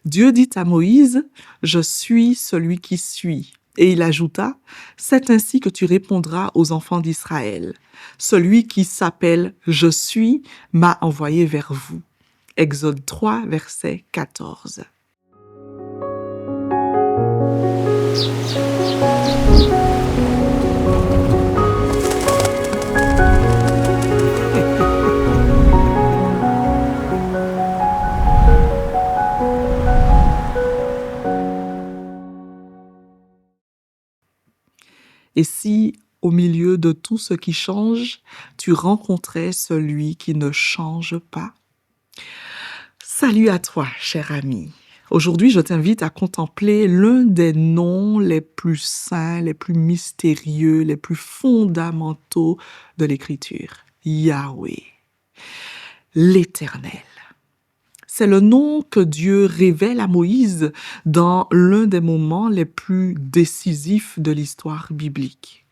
Dieu dit à Moïse, « Je suis celui qui suis ». Et il ajouta, « C'est ainsi que tu répondras aux enfants d'Israël. Celui qui s'appelle « Je suis » m'a envoyé vers vous. » Exode 3, verset 14. Et si, au milieu de tout ce qui change, tu rencontrais celui qui ne change pas? Salut à toi, cher ami. Aujourd'hui, je t'invite à contempler l'un des noms les plus saints, les plus mystérieux, les plus fondamentaux de l'Écriture. Yahweh, l'Éternel. C'est le nom que Dieu révèle à Moïse dans l'un des moments les plus décisifs de l'histoire biblique.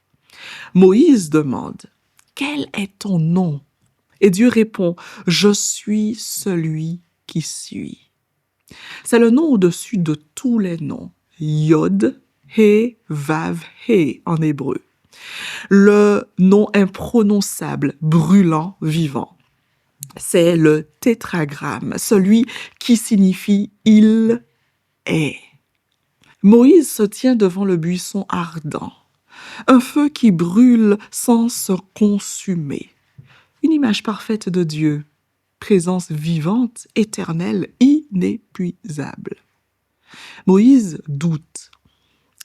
Moïse demande, « Quel est ton nom ?» Et Dieu répond, « Je suis celui qui suis. » C'est le nom au-dessus de tous les noms. Yod, He, Vav, He en hébreu. Le nom imprononçable, brûlant, vivant. C'est le tétragramme, celui qui signifie « il est ». Moïse se tient devant le buisson ardent, un feu qui brûle sans se consumer. Une image parfaite de Dieu, présence vivante, éternelle, inépuisable. Moïse doute,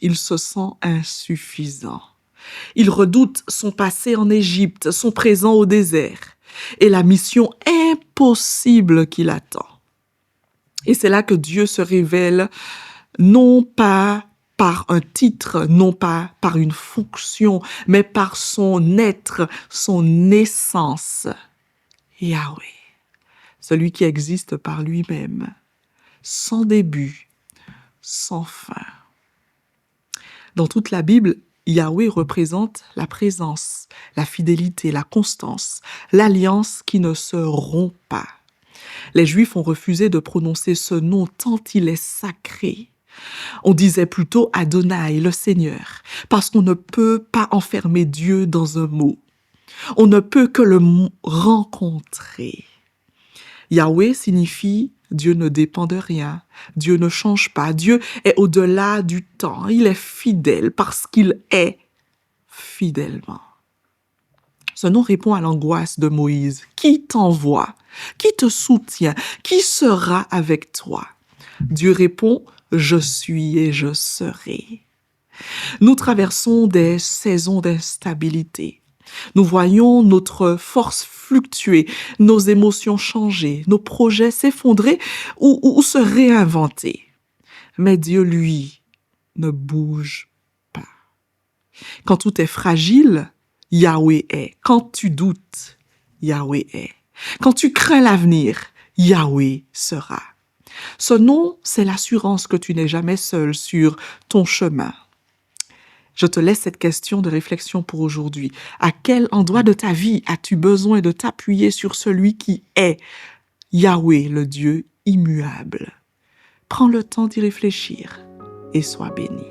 il se sent insuffisant. Il redoute son passé en Égypte, son présent au désert et la mission impossible qui l'attend. Et c'est là que Dieu se révèle, non pas par un titre, non pas par une fonction, mais par son être, son essence. Yahweh, celui qui existe par lui-même, sans début, sans fin. Dans toute la Bible, Yahweh représente la présence, la fidélité, la constance, l'alliance qui ne se rompt pas. Les Juifs ont refusé de prononcer ce nom tant il est sacré. On disait plutôt Adonai, le Seigneur, parce qu'on ne peut pas enfermer Dieu dans un mot. On ne peut que le rencontrer. Yahweh signifie Dieu ne dépend de rien, Dieu ne change pas, Dieu est au-delà du temps, il est fidèle parce qu'il est fidèlement. Ce nom répond à l'angoisse de Moïse. Qui t'envoie? Qui te soutient? Qui sera avec toi? Dieu répond, je suis et je serai. Nous traversons des saisons d'instabilité. Nous voyons notre force fluctuer, nos émotions changer, nos projets s'effondrer ou se réinventer. Mais Dieu, lui, ne bouge pas. Quand tout est fragile, Yahweh est. Quand tu doutes, Yahweh est. Quand tu crains l'avenir, Yahweh sera. Ce nom, c'est l'assurance que tu n'es jamais seul sur ton chemin. Je te laisse cette question de réflexion pour aujourd'hui. À quel endroit de ta vie as-tu besoin de t'appuyer sur celui qui est Yahweh, le Dieu immuable? Prends le temps d'y réfléchir et sois béni.